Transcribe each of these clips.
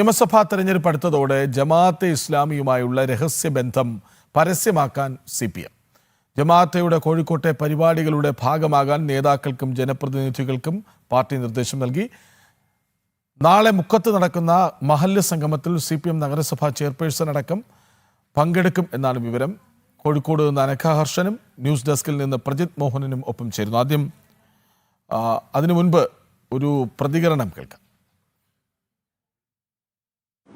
നിയമസഭാ തെരഞ്ഞെടുപ്പ് അടുത്തതോടെ ജമാഅത്തെ ഇസ്ലാമിയുമായുള്ള രഹസ്യബന്ധം പരസ്യമാക്കാൻ CPM. ജമാഅത്തയുടെ കോഴിക്കോട്ടെ പരിപാടികളുടെ ഭാഗമാകാൻ നേതാക്കൾക്കും ജനപ്രതിനിധികൾക്കും പാർട്ടി നിർദ്ദേശം നൽകി. നാളെ മുക്കത്ത് നടക്കുന്ന മഹല്ല് സംഗമത്തിൽ CPM നഗരസഭാ ചെയർപേഴ്സൺ അടക്കം പങ്കെടുക്കും എന്നാണ് വിവരം. കോഴിക്കോട് നിന്ന് അനഘ ഹർഷനും ന്യൂസ് ഡെസ്കിൽ നിന്ന് പ്രജിത് മോഹനനും ഒപ്പം ചേരുന്നു. ആദ്യം അതിനു മുൻപ് ഒരു പ്രതികരണം കേൾക്കാം.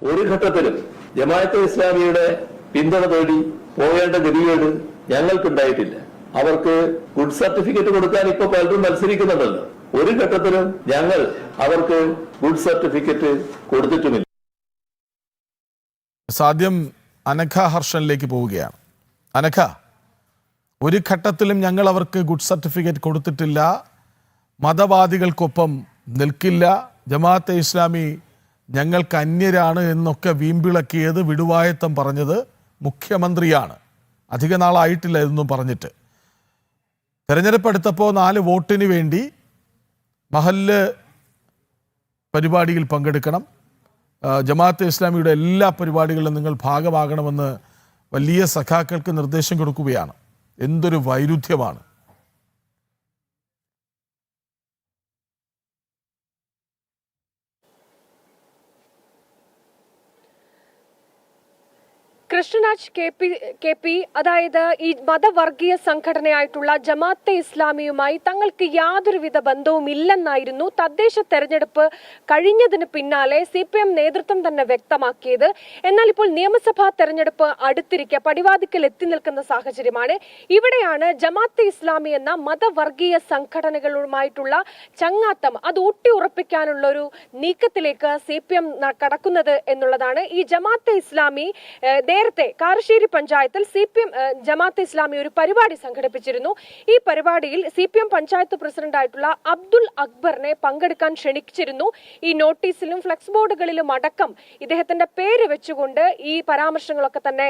ഒരു ഘട്ടത്തിലും ജമാഅത്തെ ഇസ്ലാമിയുടെ പിന്തുണ തേടി പോകേണ്ട ഗതികേട് ഞങ്ങൾക്കുണ്ടായിട്ടില്ല. അവർക്ക് ഗുഡ് സർട്ടിഫിക്കറ്റ് കൊടുക്കാൻ ഇപ്പൊ പലരും മത്സരിക്കുന്നുണ്ടല്ലോ. ഒരു ഘട്ടത്തിലും ഞങ്ങൾ അവർക്ക് ഗുഡ് സർട്ടിഫിക്കറ്റ് കൊടുത്തിട്ടുമില്ല. ആദ്യം അനഘ ഹർഷനിലേക്ക് പോവുകയാണ്. അനഘ, ഒരു ഘട്ടത്തിലും ഞങ്ങൾ അവർക്ക് ഗുഡ് സർട്ടിഫിക്കറ്റ് കൊടുത്തിട്ടില്ല, മതവാദികൾക്കൊപ്പം നിൽക്കില്ല, ജമാഅത്തെ ഇസ്ലാമി ഞങ്ങൾക്ക് അന്യരാണ് എന്നൊക്കെ വീമ്പിളക്കിയത്, വിടുവായത്തം പറഞ്ഞത് മുഖ്യമന്ത്രിയാണ്. അധിക നാളായിട്ടില്ല ഇതൊന്നും പറഞ്ഞിട്ട്. തെരഞ്ഞെടുപ്പ് എടുത്തപ്പോൾ 4 വോട്ടിന് വേണ്ടി മഹല്ല് പരിപാടിയിൽ പങ്കെടുക്കണം, ജമാഅത്തെ ഇസ്ലാമിയുടെ എല്ലാ പരിപാടികളിലും നിങ്ങൾ ഭാഗമാകണമെന്ന് വലിയ സഖാക്കൾക്ക് നിർദ്ദേശം കൊടുക്കുകയാണ്. എന്തൊരു വൈരുദ്ധ്യമാണ്! കൃഷ്ണരാജ് കെ പി അതായത് ഈ മതവർഗീയ സംഘടനയായിട്ടുള്ള ജമാഅത്തെ ഇസ്ലാമിയുമായി തങ്ങൾക്ക് യാതൊരുവിധ ബന്ധവും ഇല്ലെന്നായിരുന്നു തദ്ദേശ തെരഞ്ഞെടുപ്പ് കഴിഞ്ഞതിന് പിന്നാലെ CPM നേതൃത്വം തന്നെ വ്യക്തമാക്കിയത്. എന്നാൽ ഇപ്പോൾ നിയമസഭാ തെരഞ്ഞെടുപ്പ് അടുത്തിരിക്കെ പടിവാതിക്കൽ എത്തി നിൽക്കുന്ന സാഹചര്യമാണ്. ഇവിടെയാണ് ജമാഅത്തെ ഇസ്ലാമി എന്ന മതവർഗീയ സംഘടനകളുമായിട്ടുള്ള ചങ്ങാത്തം അത് ഊട്ടിയുറപ്പിക്കാനുള്ള ഒരു നീക്കത്തിലേക്ക് CPM കടക്കുന്നത് എന്നുള്ളതാണ്. ഈ ജമാഅത്തെ ഇസ്ലാമി നേരത്തെ കാരശ്ശേരി പഞ്ചായത്തിൽ CPM ജമാഅത്തെ ഇസ്ലാമി ഒരു പരിപാടി സംഘടിപ്പിച്ചിരുന്നു. ഈ പരിപാടിയിൽ CPM പഞ്ചായത്ത് പ്രസിഡന്റായിട്ടുള്ള അബ്ദുൽ അക്ബറിനെ പങ്കെടുക്കാൻ ക്ഷണിച്ചിരുന്നു. ഈ നോട്ടീസിലും ഫ്ലെക്സ് ബോർഡുകളിലും അടക്കം ഇദ്ദേഹത്തിന്റെ പേര് വെച്ചുകൊണ്ട് ഈ പരാമർശങ്ങളൊക്കെ തന്നെ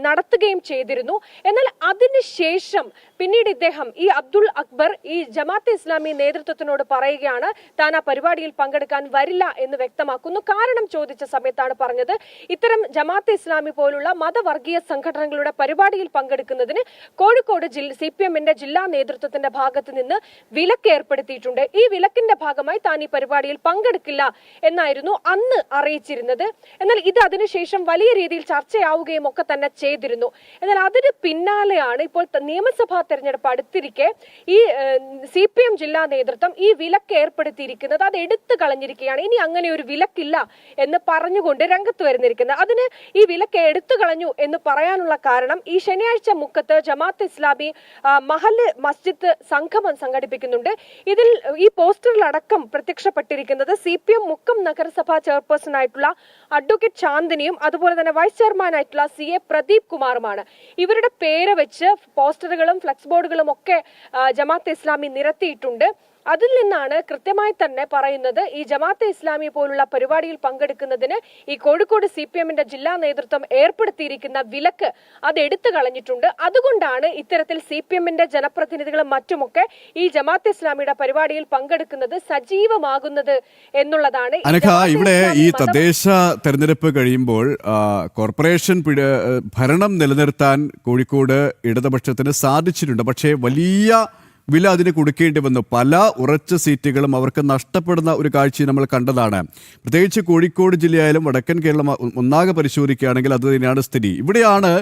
നടത്തുകയും ചെയ്തിരുന്നു. എന്നാൽ അതിനുശേഷം പിന്നീട് ഇദ്ദേഹം ഈ അബ്ദുൽ അക്ബർ ഈ ജമാഅത്തെ ഇസ്ലാമി നേതൃത്വത്തിനോട് പറയുകയാണ് താൻ ആ പരിപാടിയിൽ പങ്കെടുക്കാൻ വരില്ല എന്ന് വ്യക്തമാക്കുന്നു. കാരണം ചോദിച്ച സമയത്താണ് പറഞ്ഞത് ഇത്തരം ജമാഅത്തെ ഇസ്ലാമി പോലുള്ള മതവർഗീയ സംഘടനകളുടെ പരിപാടിയിൽ പങ്കെടുക്കുന്നതിന് കോഴിക്കോട് CPMന്റെ ജില്ലാ നേതൃത്വത്തിന്റെ ഭാഗത്ത് നിന്ന് വിലക്ക് ഏർപ്പെടുത്തിയിട്ടുണ്ട്. ഈ വിലക്കിന്റെ ഭാഗമായി താൻ ഈ പരിപാടിയിൽ പങ്കെടുക്കില്ല എന്നായിരുന്നു അന്ന് അറിയിച്ചിരുന്നത്. എന്നാൽ ഇത് അതിനുശേഷം വലിയ രീതിയിൽ ചർച്ചയാവുകയും ഒക്കെ തന്നെ ചെയ്തിരുന്നു. എന്നാൽ അതിന് പിന്നാലെയാണ് ഇപ്പോൾ നിയമസഭാ തെരഞ്ഞെടുപ്പ് അടുത്തിരിക്കെ ഈ CPM ജില്ലാ നേതൃത്വം ഈ വിലക്ക് ഏർപ്പെടുത്തിയിരിക്കുന്നത് അത് എടുത്തു കളഞ്ഞിരിക്കുകയാണ്. ഇനി അങ്ങനെ ഒരു വിലക്കില്ല എന്ന് പറഞ്ഞുകൊണ്ട് രംഗത്ത് വരുന്നിരിക്കുന്നത്. അതിന് ഈ വിലക്ക് എടുത്തു കളഞ്ഞു എന്ന് പറയാനുള്ള കാരണം ഈ ശനിയാഴ്ച മുക്കത്ത് ജമാഅത്തെ ഇസ്ലാമി മഹല്ല് മസ്ജിദ് സംഗമം സംഘടിപ്പിക്കുന്നുണ്ട്. ഇതിൽ ഈ പോസ്റ്ററിലടക്കം പ്രത്യക്ഷപ്പെട്ടിരിക്കുന്നത് CPM മുക്കം നഗരസഭാ ചെയർപേഴ്സൺ ആയിട്ടുള്ള അഡ്വക്കേറ്റ് ചാന്ദിനിയും അതുപോലെ തന്നെ വൈസ് ചെയർമാനായിട്ടുള്ള CA പ്രദീപ് കുമാറുമാണ്. ഇവരുടെ പേര് വെച്ച് പോസ്റ്ററുകളും ഫ്ലെക്സ് ബോർഡുകളും ഒക്കെ ജമാഅത്തെ ഇസ്ലാമി നിരത്തിയിട്ടുണ്ട്. അതിൽ നിന്നാണ് കൃത്യമായി തന്നെ പറയുന്നത് ഈ ജമാഅത്തെ ഇസ്ലാമി പോലുള്ള പരിപാടിയിൽ പങ്കെടുക്കുന്നതിന് ഈ കോഴിക്കോട് CPMന്റെ ജില്ലാ നേതൃത്വം ഏർപ്പെടുത്തിയിരിക്കുന്ന വിലക്ക് അത് എടുത്തു കളഞ്ഞിട്ടുണ്ട്. അതുകൊണ്ടാണ് ഇത്തരത്തിൽ CPMന്റെ ജനപ്രതിനിധികളും മറ്റുമൊക്കെ ഈ ജമാഅത്തെ ഇസ്ലാമിയുടെ പരിപാടിയിൽ പങ്കെടുക്കുന്നത് സജീവമാകുന്നത് എന്നുള്ളതാണ്. ഇവിടെ ഈ തദ്ദേശ തെരഞ്ഞെടുപ്പ് കഴിയുമ്പോൾ കോർപ്പറേഷൻ ഭരണം നിലനിർത്താൻ കോഴിക്കോട് ഇടതുപക്ഷത്തിന് സാധിച്ചിട്ടുണ്ട്. പക്ഷേ വലിയ വില അതിന് കൊടുക്കേണ്ടി വന്നു. പല ഉറച്ച സീറ്റുകളും അവർക്ക് നഷ്ടപ്പെടുന്ന ഒരു കാഴ്ച നമ്മൾ കണ്ടതാണ്. പ്രത്യേകിച്ച് കോഴിക്കോട് ജില്ലയായാലും വടക്കൻ കേരളം ഒന്നാകെ പരിശോധിക്കുകയാണെങ്കിൽ അത് തന്നെയാണ് സ്ഥിതി. ഇവിടെയാണ്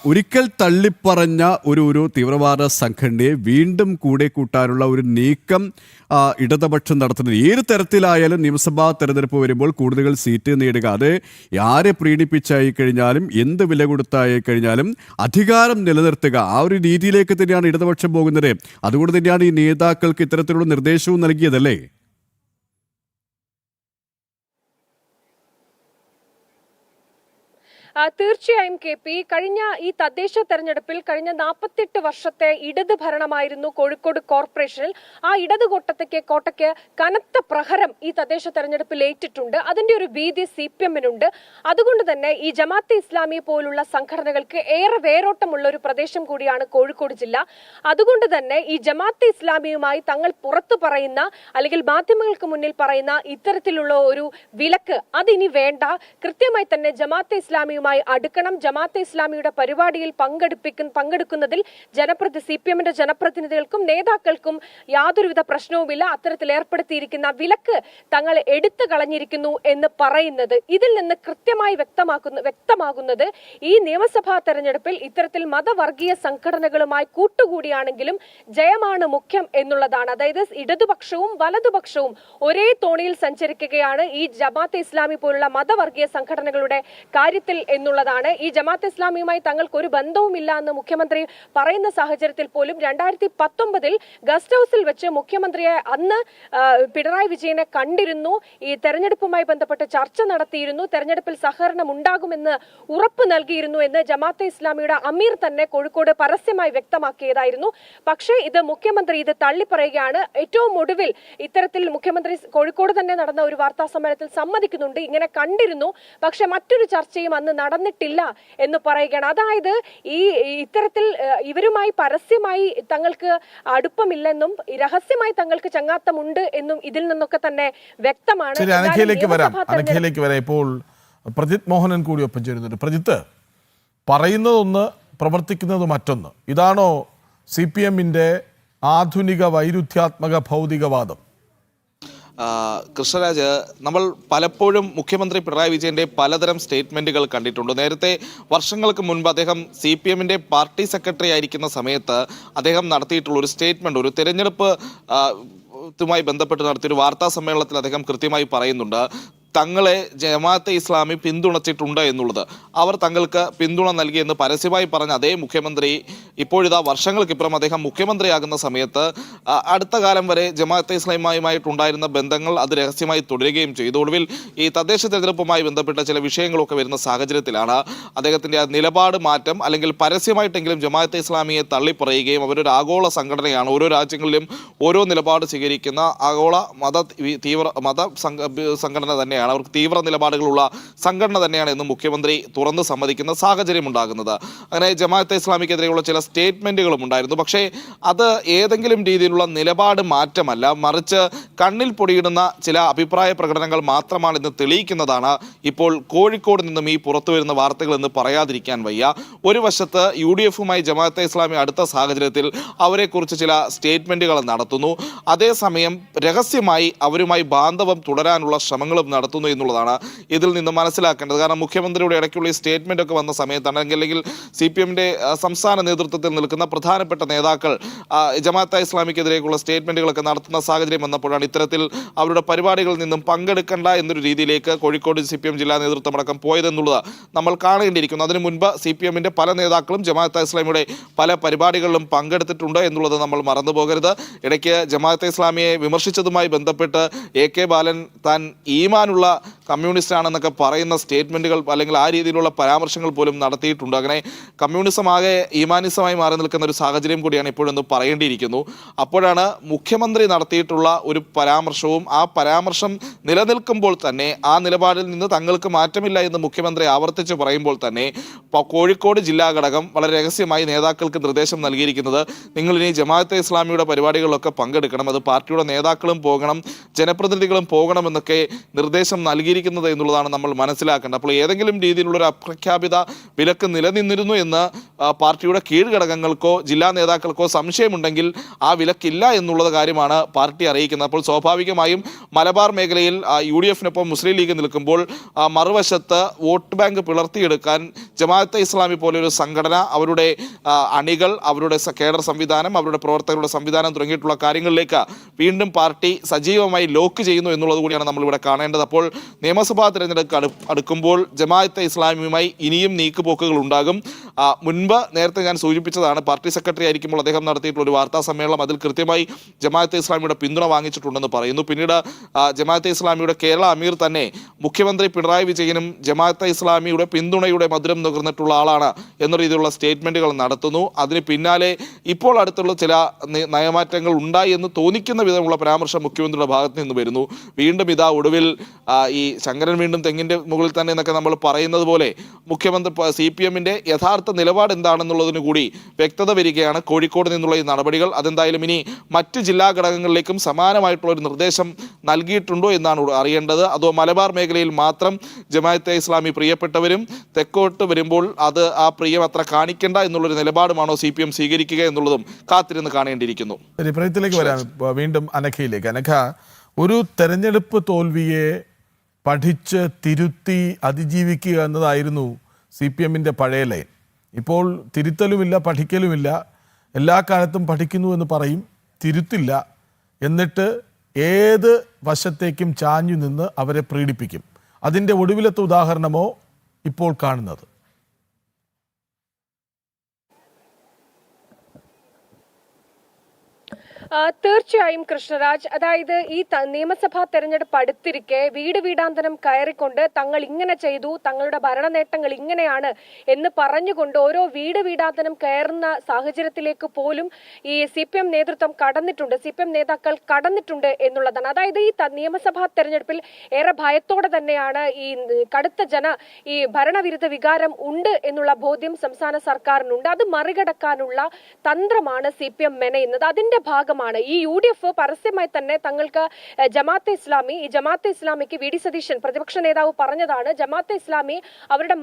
ഒരിക്കൽ തള്ളിപ്പറഞ്ഞ ഒരു തീവ്രവാദ സംഘടനയെ വീണ്ടും കൂടെ കൂട്ടാനുള്ള ഒരു നീക്കം ഇടതുപക്ഷം നടത്തുന്നത്. ഏത് തരത്തിലായാലും നിയമസഭാ തെരഞ്ഞെടുപ്പ് വരുമ്പോൾ കൂടുതൽ സീറ്റ് നേടുക, അത് ആരെ പ്രീണിപ്പിച്ചായി കഴിഞ്ഞാലും എന്ത് വില കൊടുത്തായി കഴിഞ്ഞാലും അധികാരം നിലനിർത്തുക, ആ ഒരു രീതിയിലേക്ക് തന്നെയാണ് ഇടതുപക്ഷം പോകുന്നത്. അതുകൊണ്ട് തന്നെയാണ് ഈ നേതാക്കൾക്ക് ഇത്തരത്തിലുള്ള നിർദ്ദേശവും നൽകിയതല്ലേ? തീർച്ചയായും KP, കഴിഞ്ഞ ഈ തദ്ദേശ തെരഞ്ഞെടുപ്പിൽ കഴിഞ്ഞ 48 വർഷത്തെ ഇടത് ഭരണമായിരുന്നു കോഴിക്കോട് കോർപ്പറേഷനിൽ. ആ ഇടത് കോട്ടയ്ക്ക് കനത്ത പ്രഹരം ഈ തദ്ദേശ തെരഞ്ഞെടുപ്പിൽ ഏറ്റിട്ടുണ്ട്. അതിന്റെ ഒരു ഭീതി CPM-നുണ്ട്. അതുകൊണ്ട് തന്നെ ഈ ജമാഅത്തെ ഇസ്ലാമി പോലുള്ള സംഘടനകൾക്ക് ഏറെ വേരോട്ടമുള്ള ഒരു പ്രദേശം കൂടിയാണ് കോഴിക്കോട് ജില്ല. അതുകൊണ്ട് തന്നെ ഈ ജമാഅത്തെ ഇസ്ലാമിയുമായി തങ്ങൾ പുറത്തു പറയുന്ന അല്ലെങ്കിൽ മാധ്യമങ്ങൾക്ക് മുന്നിൽ പറയുന്ന ഇത്തരത്തിലുള്ള ഒരു വിലക്ക് അതിനി വേണ്ട. കൃത്യമായി തന്നെ ജമാഅത്തെ ഇസ്ലാമിയുമായി അടുക്കണം. ജമാഅത്തെ ഇസ്ലാമിയുടെ പരിപാടിയിൽ പങ്കെടുക്കുന്നതിൽ CPM-ന്റെ ജനപ്രതിനിധികൾക്കും നേതാക്കൾക്കും യാതൊരുവിധ പ്രശ്നവുമില്ല. അത്തരത്തിൽ ഏർപ്പെടുത്തിയിരിക്കുന്ന വിലക്ക് തങ്ങൾ എടുത്തു കളഞ്ഞിരിക്കുന്നു എന്ന് പറയുന്നത് ഇതിൽ നിന്ന് കൃത്യമായി വ്യക്തമാകുന്നത് ഈ നിയമസഭാ തെരഞ്ഞെടുപ്പിൽ ഇത്തരത്തിൽ മതവർഗീയ സംഘടനകളുമായി കൂട്ടുകൂടിയാണെങ്കിലും ജയമാണ് മുഖ്യം എന്നുള്ളതാണ്. അതായത് ഇടതുപക്ഷവും വലതുപക്ഷവും ഒരേ തോണിയിൽ സഞ്ചരിക്കുകയാണ് ഈ ജമാഅത്തെ ഇസ്ലാമി പോലുള്ള മതവർഗീയ സംഘടനകളുടെ കാര്യത്തിൽ എന്നുള്ളതാണ്. ഈ ജമാഅത്തെ ഇസ്ലാമിയുമായി തങ്ങൾക്ക് ഒരു ബന്ധവുമില്ല എന്ന് മുഖ്യമന്ത്രി പറയുന്ന സാഹചര്യത്തിൽ പോലും 2019 ഗസ്റ്റ് ഹൌസിൽ വെച്ച് മുഖ്യമന്ത്രിയെ അന്ന് പിണറായി വിജയനെ കണ്ടിരുന്നു. ഈ തെരഞ്ഞെടുപ്പുമായി ബന്ധപ്പെട്ട് ചർച്ച നടത്തിയിരുന്നു. തെരഞ്ഞെടുപ്പിൽ സഹകരണം ഉണ്ടാകുമെന്ന് ഉറപ്പ് നൽകിയിരുന്നു എന്ന് ജമാഅത്തെ ഇസ്ലാമിയുടെ അമീർ തന്നെ കോഴിക്കോട് പരസ്യമായി വ്യക്തമാക്കിയതായിരുന്നു. പക്ഷേ മുഖ്യമന്ത്രി ഇത് തള്ളിപ്പറയുകയാണ്. ഏറ്റവും ഒടുവിൽ ഇത്തരത്തിൽ മുഖ്യമന്ത്രി കോഴിക്കോട് തന്നെ നടന്ന ഒരു വാർത്താ സമ്മേളനത്തിൽ സമ്മതിക്കുന്നുണ്ട്, ഇങ്ങനെ കണ്ടിരുന്നു, പക്ഷെ മറ്റൊരു ചർച്ചയും അന്ന് നടന്നിട്ടില്ല എന്ന് പറയുകയാണ്. അതായത് ഇത്തരത്തിൽ ഇവരുമായി പരസ്യമായി തങ്ങൾക്ക് അടുപ്പമില്ലെന്നും രഹസ്യമായി തങ്ങൾക്ക് ചങ്ങാത്തമുണ്ട് എന്നും ഇതിൽ നിന്നൊക്കെ തന്നെ വ്യക്തമാണ്. അനഘയിലേക്ക് വരാം. ഇപ്പോൾ പ്രജിത് മോഹനൻ കൂടി ഒപ്പം ചേരുന്നുണ്ട്. പ്രജിത്ത്, പറയുന്നതൊന്ന് പ്രവർത്തിക്കുന്നത് മറ്റൊന്ന്. ഇതാണോ CPM-ന്റെ ആധുനിക വൈരുദ്ധ്യാത്മക ഭൗതികവാദം? കൃഷ്ണരാജ്, നമ്മൾ പലപ്പോഴും മുഖ്യമന്ത്രി പിണറായി വിജയന്റെ പലതരം സ്റ്റേറ്റ്മെന്റുകൾ കണ്ടിട്ടുണ്ട്. നേരത്തെ വർഷങ്ങൾക്ക് മുൻപ് അദ്ദേഹം CPM-ന്റെ പാർട്ടി സെക്രട്ടറി ആയിരിക്കുന്ന സമയത്ത് അദ്ദേഹം നടത്തിയിട്ടുള്ള ഒരു സ്റ്റേറ്റ്മെന്റ്, ഒരു തെരഞ്ഞെടുപ്പ് ുമായി ബന്ധപ്പെട്ട് നടത്തിയൊരു വാർത്താ സമ്മേളനത്തിൽ അദ്ദേഹം കൃത്യമായി പറയുന്നുണ്ട്, തങ്ങളെ ജമാഅത്തെ ഇസ്ലാമി പിന്തുണച്ചിട്ടുണ്ട് എന്നുള്ളത്. അവർ തങ്ങൾക്ക് പിന്തുണ നൽകിയെന്ന് പരസ്യമായി പറഞ്ഞ അതേ മുഖ്യമന്ത്രി ഇപ്പോഴിതാ വർഷങ്ങൾക്കിപ്പുറം അദ്ദേഹം മുഖ്യമന്ത്രിയാകുന്ന സമയത്ത് അടുത്ത കാലം വരെ ജമാഅത്തെ ഇസ്ലാമിയുമായിട്ടുണ്ടായിരുന്ന ബന്ധങ്ങൾ അത് രഹസ്യമായി തുടരുകയും ചെയ്തു. ഒടുവിൽ ഈ തദ്ദേശ തെരഞ്ഞെടുപ്പുമായി ബന്ധപ്പെട്ട ചില വിഷയങ്ങളൊക്കെ വരുന്ന സാഹചര്യത്തിലാണ് അദ്ദേഹത്തിൻ്റെ ആ നിലപാട് മാറ്റം, അല്ലെങ്കിൽ പരസ്യമായിട്ടെങ്കിലും ജമാഅത്തെ ഇസ്ലാമിയെ തള്ളിപ്പറയുകയും അവരൊരു ആഗോള സംഘടനയാണ്, ഓരോ രാജ്യങ്ങളിലും ഓരോ നിലപാട് സ്വീകരിക്കുന്ന ആഗോള മത സംഘടന തന്നെയാണ്, അവർക്ക് തീവ്ര നിലപാടുകളുള്ള സംഘടന തന്നെയാണ് എന്ന് മുഖ്യമന്ത്രി തുറന്ന് സമ്മതിക്കുന്ന സാഹചര്യം ഉണ്ടാകുന്നത്. അങ്ങനെ ജമാഅത്തെ ഇസ്ലാമിക്കെതിരെയുള്ള ചില സ്റ്റേറ്റ്മെന്റുകളും ഉണ്ടായിരുന്നു. പക്ഷേ അത് ഏതെങ്കിലും രീതിയിലുള്ള നിലപാട് മാറ്റമല്ല, മറിച്ച് കണ്ണിൽ പൊടിയിടുന്ന ചില അഭിപ്രായ പ്രകടനങ്ങൾ മാത്രമാണ് എന്ന് തെളിയിക്കുന്നതാണ് ഇപ്പോൾ കോഴിക്കോട് നിന്നും ഈ പുറത്തു വരുന്ന വാർത്തകൾ എന്ന് പറയാതിരിക്കാൻ വയ്യ. ഒരു വശത്ത് UDF-ഉമായി ജമാഅത്തെ ഇസ്ലാമി അടുത്ത സാഹചര്യത്തിൽ അവരെക്കുറിച്ച് ചില സ്റ്റേറ്റ്മെന്റുകൾ നടത്തുന്നു, അതേസമയം രഹസ്യമായി അവരുമായി ബാന്ധവം തുടരാനുള്ള ശ്രമങ്ങളും നടത്തുന്നു എന്നുള്ളതാണ് ഇതിൽ നിന്ന് മനസ്സിലാക്കേണ്ടത്. കാരണം മുഖ്യമന്ത്രിയുടെ ഇടയ്ക്കുള്ള ഈ സ്റ്റേറ്റ്മെന്റ് ഒക്കെ വന്ന സമയത്താണ്, അല്ലെങ്കിൽ CPM-ന്റെ സംസ്ഥാന നേതൃത്വത്തിൽ നിൽക്കുന്ന പ്രധാനപ്പെട്ട നേതാക്കൾ ജമാഅത്തെ ഇസ്ലാമിക്കെതിരെയുള്ള സ്റ്റേറ്റ്മെന്റുകളൊക്കെ നടത്തുന്ന സാഹചര്യം വന്നപ്പോഴാണ് ഇത്തരത്തിൽ അവരുടെ പരിപാടികളിൽ നിന്നും പങ്കെടുക്കേണ്ട എന്നൊരു രീതിയിലേക്ക് കോഴിക്കോട് CPM ജില്ലാ നേതൃത്വം അടക്കം പോയതെന്നുള്ളത് നമ്മൾ കാണേണ്ടിയിരിക്കുന്നു. അതിനു മുൻപ് CPM-ന്റെ പല നേതാക്കളും ജമാഅത്തെ ഇസ്ലാമിയുടെ പല പരിപാടികളിലും പങ്കെടുത്തിട്ടുണ്ട് എന്നുള്ളത് നമ്മൾ മറന്നു പോകരുത്. ഇടയ്ക്ക് ജമാഅത്തെ ഇസ്ലാമിയെ വിമർശിച്ചതുമായി ബന്ധപ്പെട്ട് AK ബാലൻ താൻ ഈമാനുള്ള കമ്മ്യൂണിസ്റ്റ് ആണെന്നൊക്കെ പറയുന്ന സ്റ്റേറ്റ്മെന്റുകൾ അല്ലെങ്കിൽ ആ രീതിയിലുള്ള പരാമർശങ്ങൾ പോലും നടത്തിയിട്ടുണ്ട്. അങ്ങനെ കമ്മ്യൂണിസം ആകെ ഈമാനിസമായി മാറി നിൽക്കുന്ന ഒരു സാഹചര്യം കൂടിയാണ് ഇപ്പോഴെന്ന് പറയേണ്ടിയിരിക്കുന്നു. അപ്പോഴാണ് മുഖ്യമന്ത്രി നടത്തിയിട്ടുള്ള ഒരു പരാമർശവും ആ പരാമർശം നിലനിൽക്കുമ്പോൾ തന്നെ ആ നിലപാടിൽ നിന്ന് തങ്ങൾക്ക് മാറ്റമില്ല എന്ന് മുഖ്യമന്ത്രി ആവർത്തിച്ച് പറയുമ്പോൾ തന്നെ കോഴിക്കോട് ജില്ലാ ഘടകം വളരെ രഹസ്യമായി നേതാക്കൾക്ക് നിർദ്ദേശം നൽകിയിരിക്കുന്നത്, നിങ്ങളിനി ജമാഅത്തെ ഇസ്ലാമിയുടെ പരിപാടികളിലൊക്കെ പങ്കെടുക്കണം, അത് പാർട്ടിയുടെ നേതാക്കളും പോകണം, ജനപ്രതിനിധികളും പോകണമെന്നൊക്കെ നിർദ്ദേശം നൽകിയിരിക്കുന്നത് എന്നുള്ളതാണ് നമ്മൾ മനസ്സിലാക്കേണ്ടത്. അപ്പോൾ ഏതെങ്കിലും രീതിയിലുള്ളൊരു അപ്രഖ്യാപിത വിലക്ക് നിലനിന്നിരുന്നു എന്ന് പാർട്ടിയുടെ കീഴ്ഘടകങ്ങൾക്കോ ജില്ലാ നേതാക്കൾക്കോ സംശയമുണ്ടെങ്കിൽ ആ വിലക്കില്ല എന്നുള്ളത് കാര്യമാണ് പാർട്ടി അറിയിക്കുന്നത്. അപ്പോൾ സ്വാഭാവികമായും മലബാർ മേഖലയിൽ UDF-നൊപ്പം മുസ്ലിം ലീഗ് നിൽക്കുമ്പോൾ മറുവശത്ത് വോട്ട് ബാങ്ക് പിളർത്തിയെടുക്കാൻ ജമാഅത്തെ ഇസ്ലാമി പോലെയൊരു സംഘടന, അവരുടെ അണികൾ, അവരുടെ കേഡർ സംവിധാനം, അവരുടെ പ്രവർത്തകരുടെ സംവിധാനം തുടങ്ങിയിട്ടുള്ള കാര്യങ്ങളിലേക്ക് വീണ്ടും പാർട്ടി സജീവമായി ലോക്ക് ചെയ്യുന്നു എന്നുള്ളത് കൂടിയാണ് നമ്മളിവിടെ കാണേണ്ടത്. അപ്പോൾ നിയമസഭാ തിരഞ്ഞെടുപ്പ് അടുക്കുമ്പോൾ ജമാഅത്തെ ഇസ്ലാമിയുമായി ഇനിയും നീക്കുപോക്കുകൾ ഉണ്ടാകും. മുൻപ് നേരത്തെ ഞാൻ സൂചിപ്പിച്ചതാണ്, പാർട്ടി സെക്രട്ടറി ആയിരിക്കുമ്പോൾ അദ്ദേഹം നടത്തിയിട്ടുള്ള ഒരു വാർത്താ സമ്മേളനം, അതിൽ കൃത്യമായി ജമാഅത്തെ ഇസ്ലാമിയുടെ പിന്തുണ വാങ്ങിച്ചിട്ടുണ്ടെന്ന് പറയുന്നു. പിന്നീട് ജമാഅത്തെ ഇസ്ലാമിയുടെ കേരള അമീർ തന്നെ മുഖ്യമന്ത്രി പിണറായി വിജയനും ജമാഅത്തെ ഇസ്ലാമിയുടെ പിന്തുണയുടെ മധുരം നുകർന്നിട്ടുള്ള ആളാണ് എന്ന രീതിയിലുള്ള സ്റ്റേറ്റ്മെന്റുകൾ നടത്തുന്നു. അതിന് പിന്നാലെ ഇപ്പോൾ അടുത്തുള്ള ചില നയമാറ്റങ്ങൾ ഉണ്ടായി എന്ന് തോന്നിക്കുന്ന വിധമുള്ള പരാമർശം മുഖ്യമന്ത്രിയുടെ ഭാഗത്ത് നിന്ന് വരുന്നു. വീണ്ടും ഇതാ ഒടുവിൽ ഈ ശങ്കരൻ വീണ്ടും തെങ്ങിന്റെ മുകളിൽ തന്നെ എന്നൊക്കെ നമ്മൾ പറയുന്നത് പോലെ മുഖ്യമന്ത്രി CPM-ന്റെ യഥാർത്ഥ നിലപാട് എന്താണെന്നുള്ളതിന് കൂടി വ്യക്തത വരികയാണ് കോഴിക്കോട് നിന്നുള്ള ഈ നടപടികൾ. അതെന്തായാലും ഇനി മറ്റ് ജില്ലാ ഘടകങ്ങളിലേക്കും സമാനമായിട്ടുള്ള ഒരു നിർദ്ദേശം നൽകിയിട്ടുണ്ടോ എന്നാണ് അറിയേണ്ടത്. അതോ മലബാർ മേഖലയിൽ മാത്രം ജമാഅത്തെ ഇസ്ലാമി പ്രിയപ്പെട്ടവരും തെക്കോട്ട് വരുമ്പോൾ അത് ആ പ്രിയം അത്ര കാണിക്കേണ്ട എന്നുള്ളൊരു നിലപാടുമാണോ CPM സ്വീകരിക്കുക എന്നുള്ളതും കാത്തിരുന്ന് കാണേണ്ടിയിരിക്കുന്നു. പ്രിയത്തിലേക്ക് വരാം, വീണ്ടും അനഘയിലേക്ക്. അനഘ, ഒരു തെരഞ്ഞെടുപ്പ് തോൽവിയെ പഠിച്ച് തിരുത്തി അതിജീവിക്കുക എന്നതായിരുന്നു CPM-ന്റെ പഴയ ലൈൻ. ഇപ്പോൾ തിരുത്തലുമില്ല, പഠിക്കലുമില്ല, എല്ലാ കാലത്തും പഠിക്കുന്നു എന്ന് പറയും, തിരുത്തില്ല, എന്നിട്ട് ഏത് വശത്തേക്കും ചാഞ്ഞു നിന്ന് അവരെ പ്രീഡിപ്പിക്കും. അതിൻ്റെ ഒടുവിലത്തെ ഉദാഹരണമോ ഇപ്പോൾ കാണുന്നത്? തീർച്ചയായും കൃഷ്ണരാജ്, അതായത് ഈ നിയമസഭാ തെരഞ്ഞെടുപ്പ് അടുത്തിരിക്കെ വീട് വീടാന്തരം കയറിക്കൊണ്ട് തങ്ങൾ ഇങ്ങനെ ചെയ്തു, തങ്ങളുടെ ഭരണ നേട്ടങ്ങൾ ഇങ്ങനെയാണ് എന്ന് പറഞ്ഞുകൊണ്ട് ഓരോ വീട് വീടാന്തരം കയറുന്ന സാഹചര്യത്തിലേക്ക് പോലും ഈ CPM നേതൃത്വം കടന്നിട്ടുണ്ട്, CPM നേതാക്കൾ കടന്നിട്ടുണ്ട് എന്നുള്ളതാണ്. അതായത് ഈ നിയമസഭാ തെരഞ്ഞെടുപ്പിൽ ഏറെ ഭയത്തോടെ തന്നെയാണ് ഈ കടുത്ത ഈ ഭരണവിരുദ്ധ വികാരം ഉണ്ട് എന്നുള്ള ബോധ്യം സംസ്ഥാന സർക്കാരിനുണ്ട്. അത് മറികടക്കാനുള്ള തന്ത്രമാണ് CPM മെനയുന്നത്. അതിന്റെ ഭാഗമാണ് ഈ UDF പരസ്യമായി തന്നെ തങ്ങൾക്ക് ജമാഅത്തെ ഇസ്ലാമിക്ക് VD സതീശൻ പ്രതിപക്ഷ നേതാവ് പറഞ്ഞതാണ്, ജമാഅത്തെ ഇസ്ലാമി അവരുടെ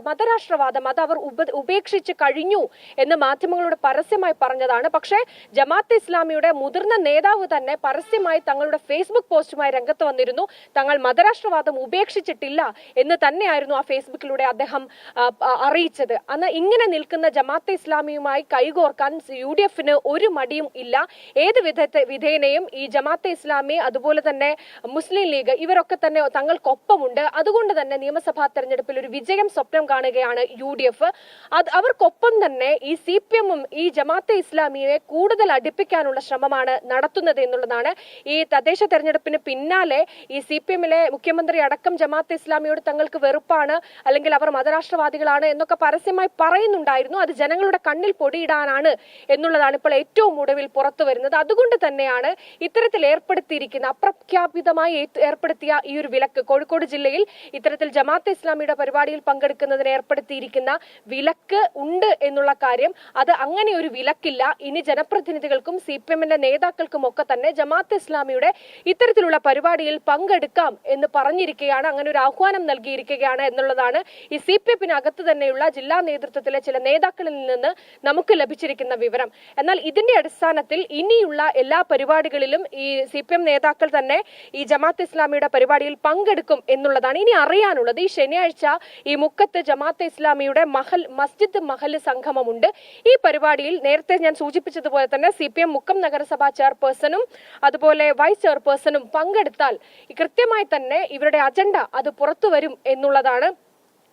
മതരാഷ്ട്രവാദം അത് അവർ ഉപേക്ഷിച്ച് കഴിഞ്ഞു എന്ന് മാധ്യമങ്ങളോട് പരസ്യമായി പറഞ്ഞതാണ്. പക്ഷേ ജമാഅത്തെ ഇസ്ലാമിയുടെ മുതിർന്ന നേതാവ് തന്നെ പരസ്യമായി തങ്ങളുടെ ഫേസ്ബുക്ക് പോസ്റ്റുമായി രംഗത്ത് വന്നിരുന്നു. തങ്ങൾ മതരാഷ്ട്രവാദം ഉപേക്ഷിച്ചിട്ടില്ല എന്ന് തന്നെയായിരുന്നു ആ ഫേസ്ബുക്കിലൂടെ അദ്ദേഹം അറിയിച്ചത്. അന്ന് ഇങ്ങനെ നിൽക്കുന്ന ജമാഅത്തെ ഇസ്ലാമിയുമായി കൈകോർക്കാൻ UDF-ന് ഒരു മടിയും ഇല്ല. ഏത് വിധേനയും ഈ ജമാഅത്തെ ഇസ്ലാമി അതുപോലെ തന്നെ മുസ്ലിം ലീഗ് ഇവരൊക്കെ തന്നെ തങ്ങൾക്കൊപ്പമുണ്ട്. അതുകൊണ്ട് തന്നെ നിയമസഭാ തെരഞ്ഞെടുപ്പിൽ ഒരു വിജയം സ്വപ്നം കാണുകയാണ് UDF. അവർക്കൊപ്പം തന്നെ ഈ CPM-ഉം ഈ ജമാഅത്തെ ഇസ്ലാമിയെ കൂടുതൽ അടുപ്പിക്കാനുള്ള ശ്രമമാണ് നടത്തുന്നത് എന്നുള്ളതാണ്. ഈ തദ്ദേശ തെരഞ്ഞെടുപ്പിന് പിന്നാലെ ഈ CPM-ലെ മുഖ്യമന്ത്രി അടക്കം ജമാഅത്തെ ഇസ്ലാമിയോട് തങ്ങൾക്ക് വെറുപ്പാണ്, അല്ലെങ്കിൽ അവർ മതരാഷ്ട്രവാദികളാണ് എന്നൊക്കെ പരസ്യമായി പറയുന്നുണ്ടായിരുന്നു. അത് ജനങ്ങളുടെ കണ്ണിൽ പൊടിയിടാനാണ് എന്നുള്ളതാണ് ഇപ്പോൾ ഏറ്റവും ഒടുവിൽ പുറത്തു വരുന്നത്. അതുകൊണ്ട് തന്നെയാണ് ഇത്തരത്തിൽ അപ്രഖ്യാപിതമായി ഏർപ്പെടുത്തിയ ഈ ഒരു വിലക്ക്. കോഴിക്കോട് ജില്ലയിൽ ഇത്തരത്തിൽ ജമാഅത്തെ ഇസ്ലാമിയുടെ പരിപാടിയിൽ പങ്കെടുക്കുന്നതിന് ഏർപ്പെടുത്തിയിരിക്കുന്ന വിലക്ക് ഉണ്ട് എന്നുള്ള കാര്യം, അത് അങ്ങനെ ഒരു വിലക്കില്ല. ഇനി ജനപ്രതിനിധികൾക്കും CPM-ന്റെ നേതാക്കൾക്കും ഒക്കെ തന്നെ ജമാഅത്തെ ഇസ്ലാമിയുടെ ഇത്തരത്തിലുള്ള പരിപാടിയിൽ പങ്കെടുക്കാം എന്ന് പറഞ്ഞിരിക്കുകയാണ്, അങ്ങനെ ഒരു ആഹ്വാനം നൽകിയിരിക്കുകയാണ് എന്നുള്ളതാണ് ഈ CPM-നകത്ത് തന്നെയുള്ള ജില്ലാ നേതൃത്വത്തിലെ ചില നേതാക്കളിൽ നിന്ന് നമുക്ക് ലഭിച്ചിരിക്കുന്ന വിവരം. എന്നാൽ ഇതിന്റെ അടിസ്ഥാനത്തിൽ ഇനിയുള്ള എല്ലാ പരിപാടികളിലും ഈ CPM നേതാക്കൾ തന്നെ ഈ ജമാഅത്തെ ഇസ്ലാമിയുടെ പരിപാടിയിൽ പങ്കെടുക്കും എന്നുള്ളതാണ് ഇനി അറിയാനുള്ളത്. ഈ ശനിയാഴ്ച ഈ മുക്കത്ത് ജമാഅത്തെ ഇസ്ലാമിയുടെ മസ്ജിദ് മഹൽ സംഗമമുണ്ട്. ഈ പരിപാടിയിൽ നേരത്തെ ഞാൻ സൂചിപ്പിച്ചതുപോലെ തന്നെ CPM മുക്കം നഗരസഭാ ചെയർപേഴ്സണും അതുപോലെ വൈസ് ചെയർപേഴ്സണും പങ്കെടുത്താൽ കൃത്യമായി തന്നെ ഇവരുടെ അജണ്ട അത് പുറത്തു വരും എന്നുള്ളതാണ്.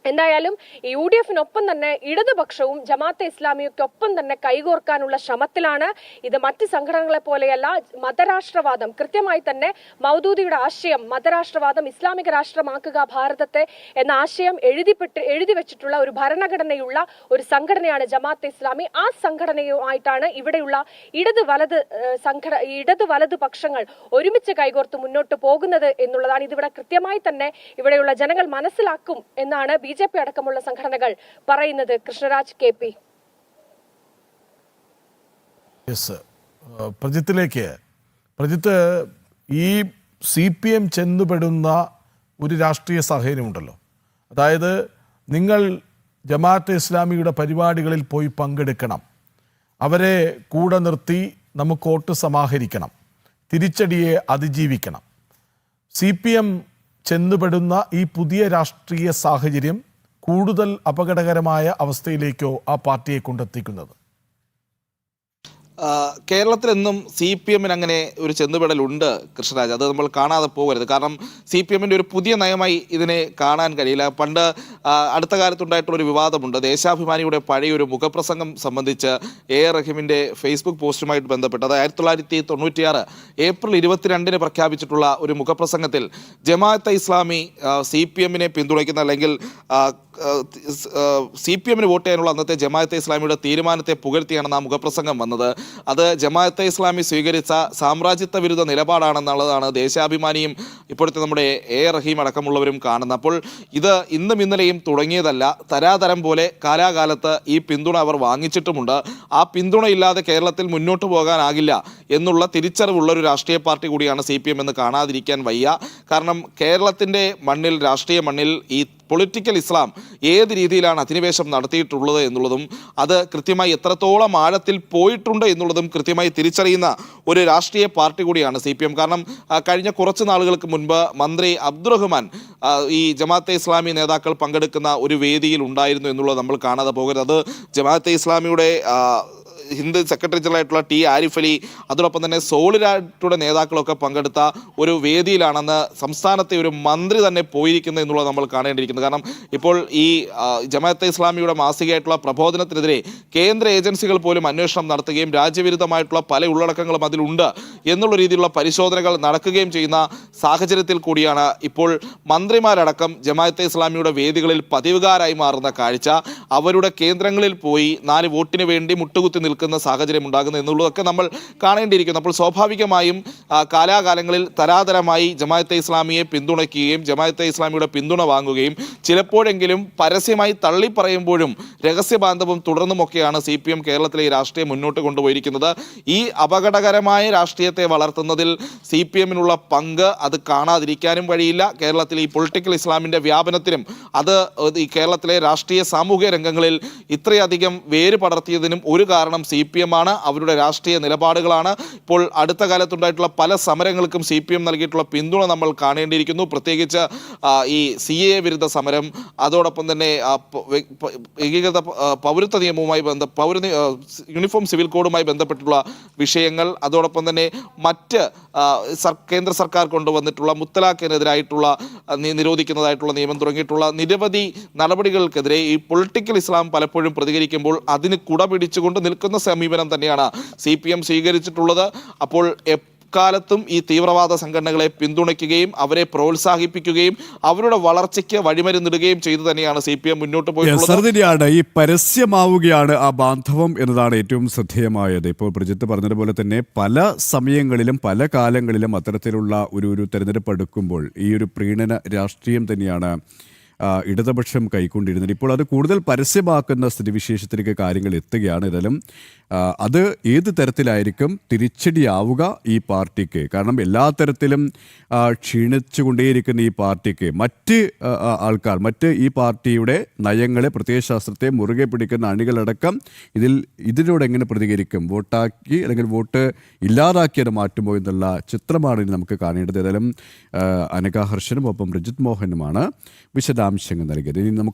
എന്തായാലും UDF-നൊപ്പം തന്നെ ഇടതുപക്ഷവും ജമാഅത്തെ ഇസ്ലാമിയൊക്കൊപ്പം തന്നെ കൈകോർക്കാനുള്ള ശ്രമത്തിലാണ്. ഇത് മറ്റ് സംഘടനകളെ പോലെയല്ല, മതരാഷ്ട്രവാദം കൃത്യമായി തന്നെ മൗദൂദിയുടെ ആശയം, മതരാഷ്ട്രവാദം ഇസ്ലാമിക രാഷ്ട്രമാക്കുക ഭാരതത്തെ എന്ന ആശയം എഴുതി വെച്ചിട്ടുള്ള ഒരു ഭരണഘടനയുള്ള ഒരു സംഘടനയാണ് ജമാഅത്തെ ഇസ്ലാമി. ആ സംഘടനയുമായിട്ടാണ് ഇവിടെയുള്ള ഇടത് വലത് പക്ഷങ്ങൾ ഒരുമിച്ച് കൈകോർത്ത് മുന്നോട്ട് പോകുന്നത് എന്നുള്ളതാണ്. ഇതിവിടെ കൃത്യമായി തന്നെ ഇവിടെയുള്ള ജനങ്ങൾ മനസ്സിലാക്കും എന്നാണ് BJP അടക്കമുള്ള സംഘടനകൾ പറയുന്നത്. കൃഷ്ണരാജ്, KP. പ്രജിത്ത്, ഈ CPM ചെന്നുപെടുന്ന ഒരു രാഷ്ട്രീയ സാഹചര്യമുണ്ടല്ലോ. അതായത് നിങ്ങൾ ജമാഅത്തെ ഇസ്ലാമിയുടെ പരിപാടികളിൽ പോയി പങ്കെടുക്കണം, അവരെ കൂടെ നിർത്തി നമുക്ക് വോട്ട് സമാഹരിക്കണം, തിരിച്ചടിയെ അതിജീവിക്കണം. CPM ചെന്നുപെടുന്ന ഈ പുതിയ രാഷ്ട്രീയ സാഹചര്യം കൂടുതൽ അപകടകരമായ അവസ്ഥയിലേക്കോ ആ പാർട്ടിയെ കൊണ്ടെത്തിക്കുന്നത്? കേരളത്തിലെന്നും സി പി എമ്മിന് അങ്ങനെ ഒരു ചെന്നുപെടലുണ്ട് കൃഷ്ണരാജ്. അത് നമ്മൾ കാണാതെ പോകരുത്. കാരണം സി പി എമ്മിൻ്റെ ഒരു പുതിയ നയമായി ഇതിനെ കാണാൻ കഴിയില്ല. പണ്ട് അടുത്ത കാലത്തുണ്ടായിട്ടുള്ളൊരു വിവാദമുണ്ട്. ദേശാഭിമാനിയുടെ പഴയൊരു മുഖപ്രസംഗം സംബന്ധിച്ച് AR റഹീമിൻ്റെ ഫേസ്ബുക്ക് പോസ്റ്റുമായിട്ട് ബന്ധപ്പെട്ട് അത് 1996 ഏപ്രിൽ 22 പ്രഖ്യാപിച്ചിട്ടുള്ള ഒരു മുഖപ്രസംഗത്തിൽ ജമാഅത്തെ ഇസ്ലാമി സി പി എമ്മിനെ പിന്തുണയ്ക്കുന്ന അല്ലെങ്കിൽ സി പി എമ്മിന് വോട്ട് ചെയ്യാനുള്ള അന്നത്തെ ജമാഅത്തെ ഇസ്ലാമിയുടെ തീരുമാനത്തെ പുകഴ്ത്തിയാണ് ആ മുഖപ്രസംഗം വന്നത്. അത് ജമാഅത്തെ ഇസ്ലാമി സ്വീകരിച്ച സാമ്രാജ്യത്വ വിരുദ്ധ നിലപാടാണെന്നുള്ളതാണ് ദേശാഭിമാനിയും ഇപ്പോഴത്തെ നമ്മുടെ AR റഹീം അടക്കമുള്ളവരും കാണുന്നത്. അപ്പോൾ ഇത് ഇന്നും ഇന്നലെയും തുടങ്ങിയതല്ല. തരാതരം പോലെ കാലാകാലത്ത് ഈ പിന്തുണ അവർ വാങ്ങിച്ചിട്ടുമുണ്ട്. ആ പിന്തുണയില്ലാതെ കേരളത്തിൽ മുന്നോട്ട് പോകാനാകില്ല എന്നുള്ള തിരിച്ചറിവുള്ള ഒരു രാഷ്ട്രീയ പാർട്ടി കൂടിയാണ് CPM എന്ന് കാണാതിരിക്കാൻ വയ്യ. കാരണം കേരളത്തിൻ്റെ മണ്ണിൽ, രാഷ്ട്രീയ മണ്ണിൽ ഈ പൊളിറ്റിക്കൽ ഇസ്ലാം ഏത് രീതിയിലാണ് അധിനിവേശം നടത്തിയിട്ടുള്ളത് എന്നുള്ളതും അത് കൃത്യമായി എത്രത്തോളം ആഴത്തിൽ പോയിട്ടുണ്ട് എന്നുള്ളതും കൃത്യമായി തിരിച്ചറിയുന്ന ഒരു രാഷ്ട്രീയ പാർട്ടി കൂടിയാണ് CPM. കാരണം കഴിഞ്ഞ കുറച്ച് നാളുകൾക്ക് മുൻപ് മന്ത്രി അബ്ദുറഹ്മാൻ ഈ ജമാഅത്തെ ഇസ്ലാമി നേതാക്കൾ പങ്കെടുക്കുന്ന ഒരു വേദിയിൽ ഉണ്ടായിരുന്നു എന്നുള്ളത് നമ്മൾ കാണാതെ പോകരുത്. അത് ജമാഅത്തെ ഇസ്ലാമിയുടെ ഹിന്ദു സെക്രട്ടറി ജനറൽ ആയിട്ടുള്ള T ആരിഫ് അലി, അതോടൊപ്പം തന്നെ സോളിഡാരിറ്റിയുടെ നേതാക്കളൊക്കെ പങ്കെടുത്ത ഒരു വേദിയിലാണെന്ന് സംസ്ഥാനത്തെ ഒരു മന്ത്രി തന്നെ പോയിരിക്കുന്നത് എന്നുള്ളത് നമ്മൾ കാണേണ്ടിയിരിക്കുന്നത്. കാരണം ഇപ്പോൾ ഈ ജമാഅത്തെ ഇസ്ലാമിയുടെ മാസികയായിട്ടുള്ള പ്രബോധനത്തിനെതിരെ കേന്ദ്ര ഏജൻസികൾ പോലും അന്വേഷണം നടത്തുകയും രാജ്യവിരുദ്ധമായിട്ടുള്ള പല ഉള്ളടക്കങ്ങളും അതിലുണ്ട് എന്നുള്ള രീതിയിലുള്ള പരിശോധനകൾ നടക്കുകയും ചെയ്യുന്ന സാഹചര്യത്തിൽ കൂടിയാണ് ഇപ്പോൾ മന്ത്രിമാരടക്കം ജമാഅത്തെ ഇസ്ലാമിയുടെ വേദികളിൽ പതിവുകാരായി മാറുന്ന കാഴ്ച. അവരുടെ കേന്ദ്രങ്ങളിൽ പോയി 4 വോട്ടിന് വേണ്ടി മുട്ടുകുത്തി നിൽക്കുന്ന സാഹചര്യം ഉണ്ടാകുന്നു എന്നുള്ളതൊക്കെ നമ്മൾ കാണേണ്ടിയിരിക്കുന്നു. അപ്പോൾ സ്വാഭാവികമായും കാലാകാലങ്ങളിൽ തരാതരമായി ജമാഅത്തെ ഇസ്ലാമിയെ പിന്തുണയ്ക്കുകയും ജമാഅത്തെ ഇസ്ലാമിയുടെ പിന്തുണ വാങ്ങുകയും ചിലപ്പോഴെങ്കിലും പരസ്യമായി തള്ളിപ്പറയുമ്പോഴും രഹസ്യബാന്ധവം തുടർന്നുമൊക്കെയാണ് CPM കേരളത്തിലെ ഈ രാഷ്ട്രീയം മുന്നോട്ട് കൊണ്ടുപോയിരിക്കുന്നത്. ഈ അപകടകരമായ രാഷ്ട്രീയത്തെ വളർത്തുന്നതിൽ CPMനുള്ള പങ്ക് അത് കാണാതിരിക്കാനും വഴിയില്ല. കേരളത്തിൽ ഈ പൊളിറ്റിക്കൽ ഇസ്ലാമിൻ്റെ വ്യാപനത്തിനും അത് ഈ കേരളത്തിലെ രാഷ്ട്രീയ സാമൂഹിക രംഗങ്ങളിൽ ഇത്രയധികം വേര് പടർത്തിയതിനും ഒരു കാരണം CPM ആണ്, അവരുടെ രാഷ്ട്രീയ നിലപാടുകളാണ്. ഇപ്പോൾ അടുത്ത കാലത്തുണ്ടായിട്ടുള്ള പല സമരങ്ങൾക്കും CPM നൽകിയിട്ടുള്ള പിന്തുണ നമ്മൾ കാണേണ്ടിയിരിക്കുന്നു. പ്രത്യേകിച്ച് ഈ CAA വിരുദ്ധ സമരം, അതോടൊപ്പം തന്നെ ഏകീകൃത പൗരത്വ നിയമവുമായി യൂണിഫോം സിവിൽ കോഡുമായി ബന്ധപ്പെട്ടുള്ള വിഷയങ്ങൾ, അതോടൊപ്പം തന്നെ മറ്റ് കേന്ദ്ര സർക്കാർ കൊണ്ടുവന്നിട്ടുള്ള മുത്തലാഖിനെതിരായിട്ടുള്ള നിരോധിക്കുന്നതായിട്ടുള്ള നിയമം തുടങ്ങിയിട്ടുള്ള നിരവധി നടപടികൾക്കെതിരെ ഈ പൊളിറ്റിക്കൽ ഇസ്ലാം പലപ്പോഴും പ്രതികരിക്കുമ്പോൾ അതിന് കുട പിടിച്ചുകൊണ്ട് നിൽക്കുന്ന സമീപനം തന്നെയാണ് CPM സ്വീകരിച്ചിട്ടുള്ളത്. അപ്പോൾ എക്കാലത്തും ഈ തീവ്രവാദ സംഘടനകളെ പിന്തുണയ്ക്കുകയും അവരെ പ്രോത്സാഹിപ്പിക്കുകയും അവരുടെ വളർച്ചയ്ക്ക് വഴിമരുന്നിടുകയും ചെയ്തു തന്നെയാണ് CPM മുന്നോട്ട് പോയിട്ടുള്ളത്. ഈ പരസ്യമാവുകയാണ് ആ ബാന്ധവം എന്നതാണ് ഏറ്റവും ശ്രദ്ധേയമായത്. ഇപ്പോൾ പ്രജിത്ത് പറഞ്ഞതുപോലെ തന്നെ പല സമയങ്ങളിലും പല കാലങ്ങളിലും അത്തരത്തിലുള്ള ഒരു തെരഞ്ഞെടുപ്പ് എടുക്കുമ്പോൾ ഈ ഒരു പ്രീണന രാഷ്ട്രീയം തന്നെയാണ് ഇടതുപക്ഷം കൈക്കൊണ്ടിരുന്നത്. ഇപ്പോൾ അത് കൂടുതൽ പരസ്യമാക്കുന്ന സ്ഥിതിവിശേഷത്തിലേക്ക് കാര്യങ്ങൾ എത്തുകയാണ്. ഏതായാലും അത് ഏത് തരത്തിലായിരിക്കും തിരിച്ചടിയാവുക ഈ പാർട്ടിക്ക്? കാരണം എല്ലാ തരത്തിലും ക്ഷീണിച്ചുകൊണ്ടേയിരിക്കുന്ന ഈ പാർട്ടിക്ക് മറ്റ് ആൾക്കാർ, മറ്റ് ഈ പാർട്ടിയുടെ നയങ്ങളെ, പ്രത്യയശാസ്ത്രത്തെ മുറുകെ പിടിക്കുന്ന അണികളടക്കം ഇതിനോട് എങ്ങനെ പ്രതികരിക്കും? വോട്ടാക്കി അല്ലെങ്കിൽ വോട്ട് ഇല്ലാതാക്കിയത് മാറ്റുമോ എന്നുള്ള ചിത്രമാണ് ഇനി നമുക്ക് കാണേണ്ടത്. ഏതായാലും അനഘ ഹർഷനും ഒപ്പം രജിത് മോഹനുമാണ് വിശദാംശങ്ങൾ നൽകിയത്. ഇനി നമുക്ക്